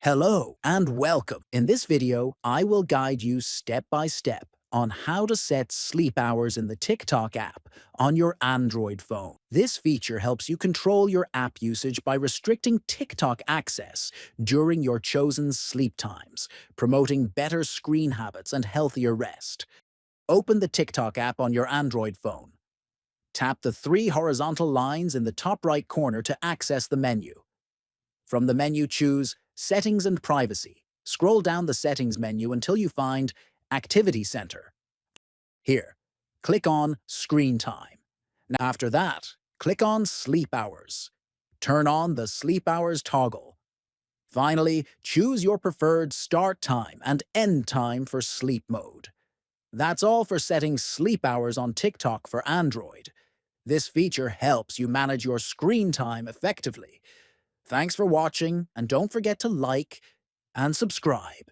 Hello and welcome. In this video, I will guide you step by step on how to set sleep hours in the TikTok app on your Android phone. This feature helps you control your app usage by restricting TikTok access during your chosen sleep times, promoting better screen habits and healthier rest. Open the TikTok app on your Android phone. Tap the three horizontal lines in the top right corner to access the menu. From the menu, choose Settings and Privacy. Scroll down the Settings menu until you find Activity Center. Here, click on Screen Time. Now after that, click on Sleep Hours. Turn on the Sleep Hours toggle. Finally, choose your preferred start time and end time for sleep mode. That's all for setting sleep hours on TikTok for Android. This feature helps you manage your screen time effectively. Thanks for watching, and don't forget to like and subscribe.